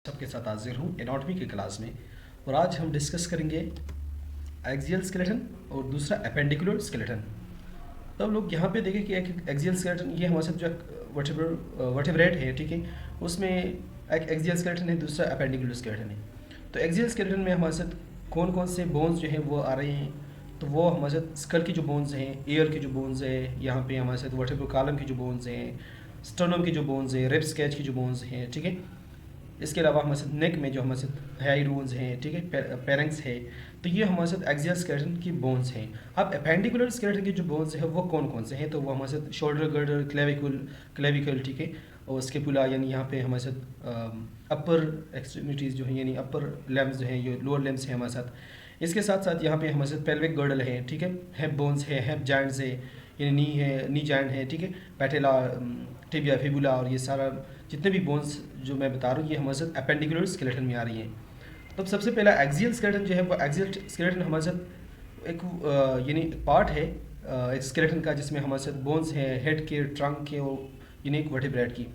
सबके साथ हाजिर हूँ एनाटॉमी की क्लास में। और आज हम डिस्कस करेंगे एक्सियल स्केलेटन और दूसरा एपेंडिकुलर स्केलेटन। तो हम लोग यहाँ पे देखें कि एक एक्सियल स्केलेटन ये हमारे साथ जो वर्टेब्रेट है, ठीक है, उसमें एक एक्सियल स्केलेटन है, दूसरा एपेंडिकुलर स्केलेटन है। तो एक्सियल स्केलेटन में हमारे साथ कौन कौन से बोन्स जो हैं वो आ रहे हैं। तो वो हमारे साथ स्कल की जो बोन्स हैं, ईयर की जो बोन्स है, यहाँ पे हमारे साथ वर्टेब्रल कॉलम की जो बोन्स हैं, स्टर्नम की जो बोन्स हैं, रिब्स कैच की जो बोन्स हैं, ठीक है। इसके अलावा हमारे साथ नेक में जो हमारे साथ हाई बोन्स हैं, ठीक है, पेरेंक्स है। तो ये हमारे साथ एक्सियल स्केलेटन की बोन्स हैं। अब एपेंडिकुलर स्केलेटन की जो बोन्स है वो कौन कौन से हैं। तो वो हमारे साथ शोल्डर गर्डर, क्लेविकल, ठीक है, और स्केपुला, यानी यहाँ पे हमारे साथ अपर एक्सट्रीमिटीज़ जो हैं, यानी अपर लेम्स जो हैं, ये लोअर लेम्स हैं हमारे साथ। इसके साथ साथ यहाँ पे हमारे साथ पेल्विक गर्डल है, ठीक है, हेप बोन्स है, हेप जॉइंट्स है, यानी नी है, नी जॉइंट है, ठीक है, पैटेला, टिबिया, फिबुला, और ये सारा जितने भी बोन्स जो मैं बता रहा हूँ ये हमारे साथ एपेंडिकुलर स्केलेटन में आ रही हैं। तो सबसे पहला एक्सियल स्केलेटन जो है वो एक्सियल स्केलेटन हमारे साथ एक यानी पार्ट है एक स्केलेटन का, जिसमें हमारे साथ बोन्स हैं हेड के, ट्रंक के और यूनिक वर्टिब्रेट की।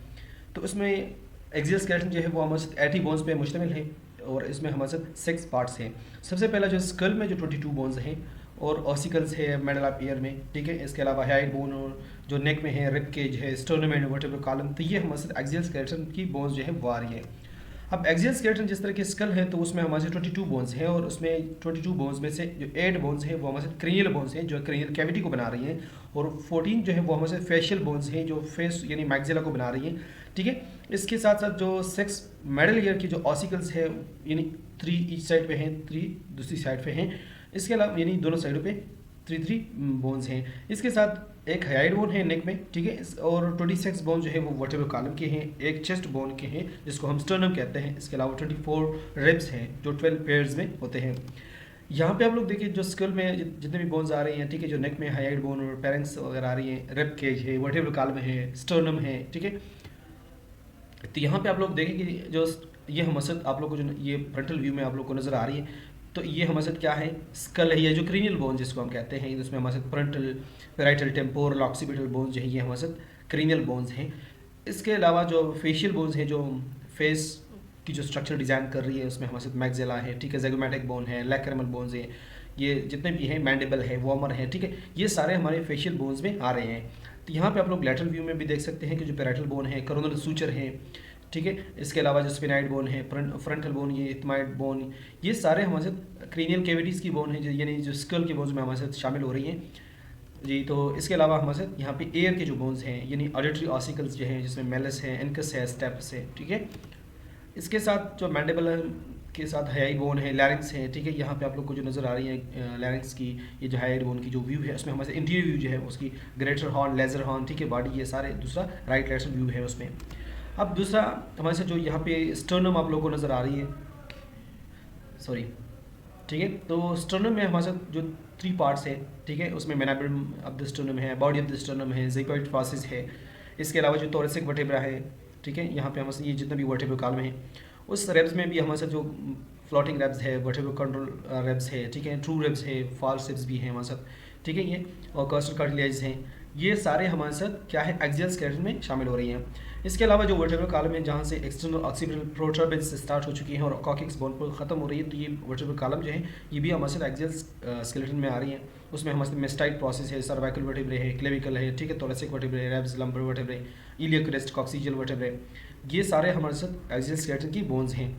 तो उसमें एक्सियल स्केलेटन जो है वो हमारे साथ 80 बोन्स पे मुश्तमिल है और इसमें हमारे साथ 6 पार्ट्स हैं। सबसे पहला जो स्कल में जो 22 बोन्स हैं और ऑसिकल्स है मिडल ऑफ ईयर में, ठीक है। इसके अलावा हाइड बोन और जो नेक में है, रिब केज है, स्टर्नम एंड वर्टेब्रल कॉलम। तो ये हमारे साथ एक्सियल स्केलेटन की बोन्स जो है वो आ रही है। अब एक्सियल स्केलेटन जिस तरह के स्कल है तो उसमें हमारे 22 बोन्स हैं और उसमें 22 बोन्स में से जो 8 बोन्स हैं वो हमारे साथ क्रेनियल बोन्स हैं जो क्रेनियल कैविटी को बना रही हैं, और 14 जो है वो हमारे साथ फेशियल बोन्स हैं जो फेस यानी मैक्सिला को बना रही हैं, ठीक है। इसके साथ साथ जो 6 मिडल ईयर की जो ऑसिकल्स है, यानी 3 ईच साइड पे हैं, 3 दूसरी साइड पे हैं। इसके अलावा यानी दोनों साइडों पे 3 बोन्स हैं। इसके साथ एक हाइड बोन है नेक में, ठीक है, और 26 बोन जो है वो वर्टेब्रल कॉलम के हैं, एक चेस्ट बोन के हैं जिसको हम स्टर्नम कहते हैं। इसके अलावा 24 रिब्स हैं जो 12 पेयर्स में होते हैं। यहाँ पे आप लोग देखिए जो स्कल में जितने भी बोन्स आ रही हैं, ठीक है, जो नेक में हाइड बोन और पेरेंक्स वगैरह आ रही हैं, रिब केज है, वर्टेब्रल कॉलम है, स्टर्नम है, ठीक है। तो यहाँ पे आप लोग देखें कि जो ये हमारे साथ आप लोग को जो ये फ्रंटल व्यू में आप लोग को नज़र आ रही है, तो ये हमारे साथ क्या है, स्कल है, ये जो क्रीनियल बोन जिसको हम कहते हैं, इसमें हमारे साथ frontal, parietal, temporal, occipital bones जो है ये हमारे साथ क्रीनियल बोन्स हैं। इसके अलावा जो फेशियल बोन्स हैं जो फेस की जो स्ट्रक्चर डिज़ाइन कर रही है, उसमें हमारे साथ मैक्सिला है, ठीक है, ज़ैगोमैटिक बोन है, लैक्रिमल बोन्स हैं, ये जितने भी हैं, मैंडिबल है, वॉमर है, ठीक है, ये सारे हमारे फेशियल बोन्स में आ रहे हैं। तो यहाँ पे आप लोग लैटरल व्यू में भी देख सकते हैं कि जो पैराइटल बोन है, करोनल सूचर है, ठीक है। इसके अलावा जो स्पिनाइड बोन है, फ्रंटल बोन, ये इथमाइड बोन, ये सारे हमारे साथ क्रीनियल कैविटीज़ की बोन है, यानी जो स्कल के बोन्स में हमारे साथ शामिल हो रही हैं जी। तो इसके अलावा हमारे साथ यहाँ पे एयर के जो बोन्स हैं, यानी ऑडिटरी ऑसिकल्स जो हैं, जिसमें मेलस है, इनकस है, स्टेप्स है, ठीक है। इसके साथ जो मैंडिबल के साथ हाई बोन है, लैरिंक्स है, ठीक है। यहाँ पे आप लोग को जो नज़र आ रही है लैरिंक्स की, ये जो हाई बोन की जो व्यू है उसमें हमारे साथ इंटीरियर व्यू जो है उसकी ग्रेटर हॉर्न, लेजर हॉर्न, ठीक है, बॉडी, ये सारे दूसरा राइट लेटरल व्यू है उसमें। अब दूसरा हमारे साथ जो यहाँ पे स्टर्नम आप लोगों को नज़र आ रही है, सॉरी, ठीक है। तो स्टर्नम में हमारे साथ जो 3 पार्ट्स है, ठीक है, उसमें मेनाब्रम ऑफ द स्टर्नम है, बॉडी ऑफ द स्टर्नम है, ज़िगॉइड फॉसिस है। इसके अलावा जो थोरेसिक वर्टेब्रा है, ठीक है, यहाँ पे हमारे ये जितने भी वर्टेब्रल कॉलम है, उस रेब्स में भी हमारे साथ जो फ्लोटिंग रेब्स है, वर्टेब्रल कंट्रोल रेब्स है, ठीक है, ट्रू रेब्स है, फॉल्स रेब्स भी हैं हमारे साथ, ठीक है, ये और कॉस्टल कार्टिलेज हैं। ये सारे हमारे साथ क्या है, एक्सियल स्केलेटन में शामिल हो रही हैं। इसके अलावा जो वर्टेब्रल कॉलम है, जहाँ से एक्सटर्नल ऑक्सीपिटल प्रोट्रबेंस से स्टार्ट हो चुकी हैं और कॉकिक्स बोन पर ख़त्म हो रही है, तो ये वर्टेब्रल कॉलम जो है ये भी हमारे साथ एक्सियल स्केलेटन में आ रही हैं। उसमें हमारे साथ मेस्टाइड प्रोसेस है, सर्वाइकल वर्टेब्रे है, क्लेविकल है, ठीक है, thoracic vertebrae, ribs, lumbar vertebrae, iliac crest, coccygeal vertebrae, ये सारे हमारे साथ एक्सियल स्केलेटन की बोन्स हैं।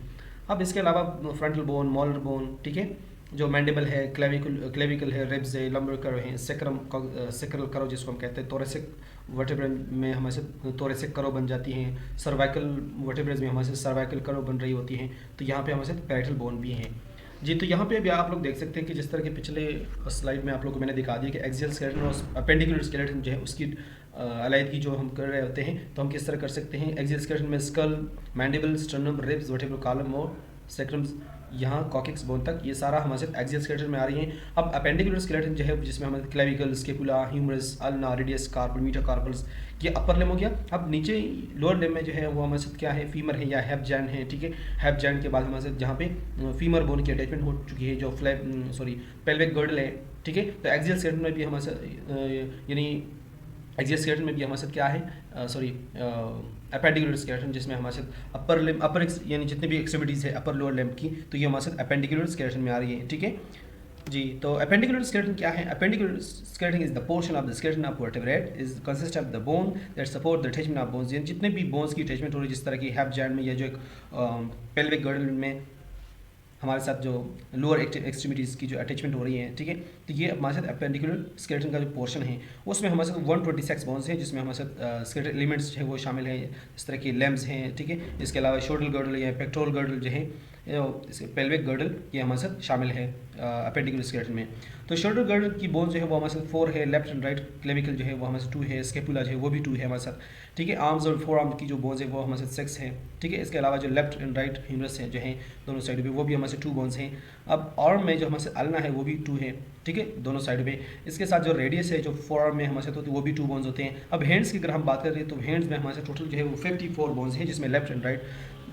अब इसके अलावा फ्रंटल बोन, मॉलर बोन, ठीक है, जो मैंडिबल है, क्लेविकल है, रिब्स है, लंबर करो है, सेक्रल करो जिसको हम कहते हैं, थोरेसिक वर्टेब्रे में हमारे से थोरेसिक करो बन जाती हैं, सर्वाइकल वर्टेब्रेज में हमारे से सर्वाइकल करो बन रही होती हैं। तो यहाँ पे हमारे साथ पैराइटल बोन भी हैं जी। तो यहाँ पे भी आप लोग देख सकते हैं कि जिस तरह के पिछले स्लाइड में आप लोगों को मैंने दिखा दिया कि एक्सियल स्केलेटन और अपेंडिकुलर स्केलेटन जो है उसकी अलाइदगी जो हम कर रहे होते हैं, तो हम किस तरह कर सकते हैं। एक्सियल स्केलेटन में skull, mandible, sternum, ribs, vertebral column और सेक्रम्स, यहाँ कॉकिक्स बोन तक, ये सारा हमारे साथ एक्सियल स्केलेटन में आ रही हैं। अब अपेंडिकुलर स्केलेटन जो है जिसमें हमारे clavicle, scapula, humerus, ulna, radius, carpal, metacarpals, ये अपर लिम्ब हो गया। अब नीचे लोअर लिम्ब में जो है वो हमारे साथ क्या है, फीमर है या हेप जॉइंट है, ठीक है। हेप जॉइंट के बाद हमारे साथ जहाँ पे फीमर बोन की अटैचमेंट हो चुकी है, जो पेल्विक गर्डल है, ठीक है। तो एक्सियल स्केलेटन में भी हमारे साथ यानी एक्सियल स्केलेटन में भी हमारे साथ क्या है, सॉरी, एपेंडिकुलर स्केलेटन, जिसमें हमारे साथ अपर लिम्ब, अपर यानी जितने भी एक्सट्रीमिटीज़ है अपर लोअर लिम्ब की, तो ये हमारे साथ एपेंडिकुलर स्केलेटन में आ रही है, ठीक है जी। तो एपेंडिकुलर स्केलेटन क्या है? Appendicular skeleton is the portion of the skeleton of vertebrate is consist of the bone that support the attachment of bones, यानी जितने भी बोन्स की अटैचमेंट हो रही है, जिस तरह की हैप जॉइंट में या जो एक पेल्विक गर्डल में हमारे साथ जो लोअर एक्सट्रीमिटीज़ की जो अटैचमेंट हो रही है, ठीक है, तो ये हमारे साथ एपेंडिकुलर स्केलेटन का जो पोर्शन है उसमें हमारे साथ 126 बोन्स हैं, जिसमें हमारे साथ स्केलेटल एलिमेंट्स है वो शामिल हैं, इस तरह के लेम्स हैं, ठीक है। इसके अलावा शोल्डर गर्डल या पेक्टोरल गर्डल जो है, पेल्विक गर्डल, ये हमारे साथ शामिल है एपेंडिकुलर स्केलेटन में। तो शोल्डर गर्डल की बोन जो है वो हमारे साथ 4 है, लेफ्ट एंड राइट क्लेविकल जो है वो हमारे साथ 2 है, स्केपुला जो है वो भी 2 है हमारे साथ, ठीक है। आर्म्स और फोर आर्म की जो बोन्स है वो हमारे साथ 6 है, ठीक है। इसके अलावा जो लेफ्ट एंड राइट ह्यूमरस है जो है दोनों साइड पे, वो भी हमारे साथ 2 बोन्स हैं। अब आर्म में जो हमारे साथ अल्ना है वो भी 2 है, ठीक है, दोनों साइड पे। इसके साथ जो रेडियस है जो फोर आर्म में हमारे साथ होती है वो भी 2 बोन्स होते हैं। अब हैंड्स की अगर हम बात करें तो हैंड्स में हमारे साथ टोटल जो है वो 54 बोन्स हैं, जिसमें लेफ्ट एंड राइट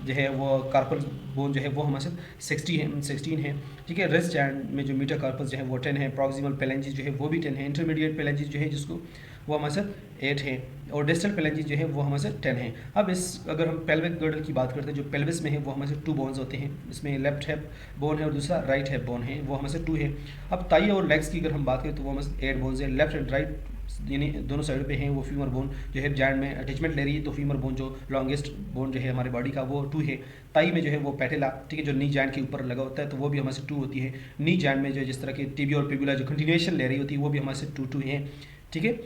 जो है वो कार्पल बोन जो है वो हमारे साथ 16 है, ठीक है। रिस्ट हैंड में जो मीटर कार्पल्स जो है वो 10 है, प्रॉक्सिमल पेलेंजिस जो है वो भी 10 है, इंटरमीडिएट पेलेंजिस जो है जिसको वो हमारे साथ 8 है, और डिस्टल पेलेंजिस जो है वो हमारे साथ 10 है। अब इस अगर हम पेल्विक गर्डल की बात करते हैं, जो पेल्विस में है वो हमारे साथ 2 बोन्स होते हैं, इसमें लेफ्ट हैप बोन है और दूसरा राइट हैप बोन है, वो हमारे साथ 2 है। अब ताई और लेग्स की अगर हम बात करें तो वो हमारे साथ 8 बोन्स है, लेफ्ट एंड राइट यानी दोनों साइड पे हैं। वो फीमर बोन जो है जॉइंट में अटैचमेंट ले रही है, तो फीमर बोन जो लॉन्गेस्ट बोन जो है हमारे बॉडी का वो 2 है। ताई में जो है वो पैटेला, ठीक है, जो नी जॉइंट के ऊपर लगा होता है, तो वो भी हमारे से 2 होती है। नी जॉइंट में जो है जिस तरह की टीबी और पिबुला जो कंटिन्यूएशन ले रही होती है वो भी हमारे से 2 है, ठीक है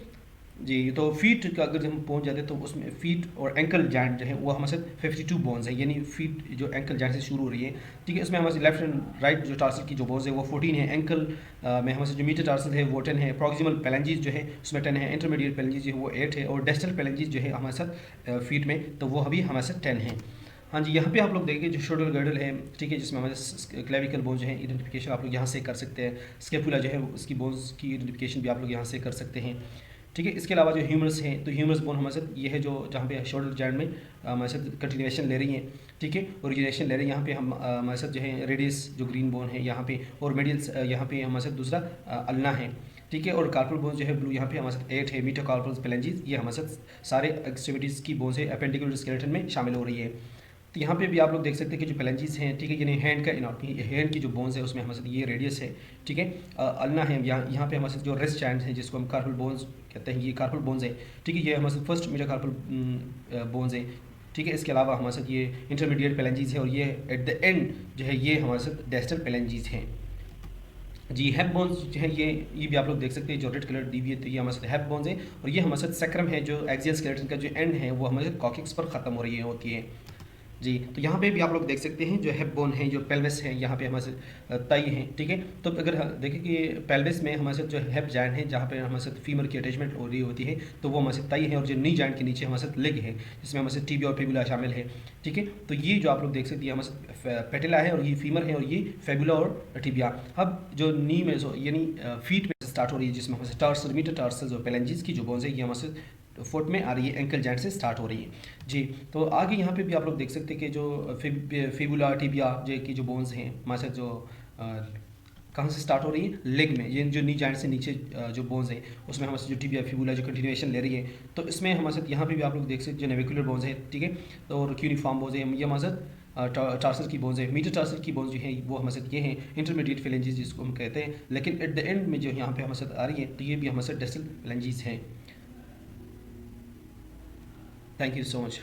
जी। तो फीट का अगर हम पहुंच जाते हैं तो उसमें फीट और एंकल जॉइंट जो है वो हमारे साथ 52 बोन्स है, यानी फीट जो एंकल जॉइंट से शुरू हो रही है, ठीक है। इसमें हमारे लेफ्ट एंड राइट जो टार्सल की जो बोन्स है वो 14 है, एंकल में हमारे जो मीटर टार्सल है वो 10 है, प्रॉक्सिमल पेलेंजिस जो है उसमें 10 है, इंटरमीडिएट पेलेंजिस जो है वो 8 है, और डिस्टल पेलेंजिस जो है हमारे साथ फीट में तो वो अभी हमारे साथ 10 है। हाँ जी, यहाँ पे आप लोग देखेंगे जो शोल्डर गर्डल है, ठीक है, जिसमें हमारे क्लेविकल बोन जो है आइडेंटिफिकेशन आप लोग यहाँ से कर सकते हैं। स्केपुला जो है उसकी बोन्स की आइडेंटिफिकेशन भी आप लोग यहाँ से कर सकते हैं, ठीक है। इसके अलावा जो ह्यूमरस है, तो ह्यूमरस बोन हमारे साथ ये है जो जहाँ पे शोल्डर जॉइंट में हमारे साथ कंटिन्यूएशन ले रही है, ठीक है, ओरिजिनेशन ले रही है। यहाँ पे हम हमारे साथ जो है रेडियस जो ग्रीन बोन है यहाँ पे, और मेडियल यहाँ पे हमारे साथ दूसरा अल्ना है, ठीक है। और कार्पल बोन्स जो है ब्लू यहाँ पे हमारे साथ 8 है, मीटर कार्पल्स पेलेंजिस, ये हमारे साथ सारे एक्सट्रीमिटीज़ की बोन्स है एपेंडिकुलर स्केलेटन में शामिल हो रही है। तो यहाँ पे भी आप लोग देख सकते हैं कि जो पेलेंजिस हैं, ठीक है, यानी हैंड का एनाटॉमी, हैंड की जो बोन्स है उसमें हमारे साथ ये रेडियस है, ठीक है। अल्ना है यहाँ पे हमारे साथ जो रेस्ट जॉइंट्स हैं जिसको हम कार्पल बोन्स कहते हैं, ये कार्पल बोन्स है, ठीक है। ये हमारे साथ फर्स्ट मीटर कार्पल बोन्स है, ठीक है। इसके अलावा हमारे साथ ये इंटरमीडिएट पेलेंजिस है, और ये एट द एंड जो है ये हमारे साथ डिस्टल पेलेंजिस हैं जी। हैप बोन्स जो है ये भी आप लोग देख सकते हैं, जो रेड कलर दी हुई है, तो ये हमारे साथ हैप बोन्स है, और ये हमारे साथ सैक्रम है, जो एक्सियल स्केलेटन का जो एंड है वो हमारे साथ कॉक्सिक्स पर ख़त्म हो रही होती है जी। तो यहाँ पे भी आप लोग देख सकते हैं जो हेप बोन है, जो पेल्विस है, यहाँ पे हमारे साथ ताई है, ठीक है। तो अगर देखें कि पेल्विस में हमारे साथ जो हेप जॉइंट है, जहाँ पे हमारे साथ फीमर की अटैचमेंट हो रही होती है, तो वो हमारे साथ ताई है, और जो नी जॉइंट के नीचे हमारे साथ लेग है, जिसमें हमारे साथ टीबी और फिबुला शामिल है, ठीक है। तो ये जो आप लोग देख सकते हैं हमारे साथ पेटेला है, और ये फीमर है, और ये फेबुला और टिबिया। अब जो नी में यानी फीट में स्टार्ट हो रही है, जिसमें हमारे साथ टार्सल, मीटर टार्सल और पेलेंजिस की जो बोन्स है ये हमारे साथ फुट में आ रही है, एंकल जॉइंट से स्टार्ट हो रही है जी। तो आगे यहाँ पे भी आप लोग देख सकते हैं कि जो फिबुला टिबिया जो की जो बोन्स हैं हमारे साथ जो कहाँ से स्टार्ट हो रही है, लेग में, ये जो नी जॉइंट से नीचे जो बोन्स हैं उसमें हमारे साथ जो टिबिया फिबुला जो कंटिन्यूएशन ले रही है, तो इसमें हमारे साथ यहाँ पे भी आप लोग देख सकते हैं जो नेविकुलर बोन्स है, ठीक है। तो और क्यूनिफॉर्म बोन्स है, ये हमारे साथ टार्सल की बोन्स है, मीटर टार्सल की बोन्स जो है वो हमारे साथ ये हैं इंटरमीडिएट फेलेंजिस जिसको हम कहते हैं, लेकिन एट द एंड में जो यहाँ पे हमारे साथ आ रही है तो ये भी हमारे साथ डिस्टल फेलेंजिस हैं। Thank you so much.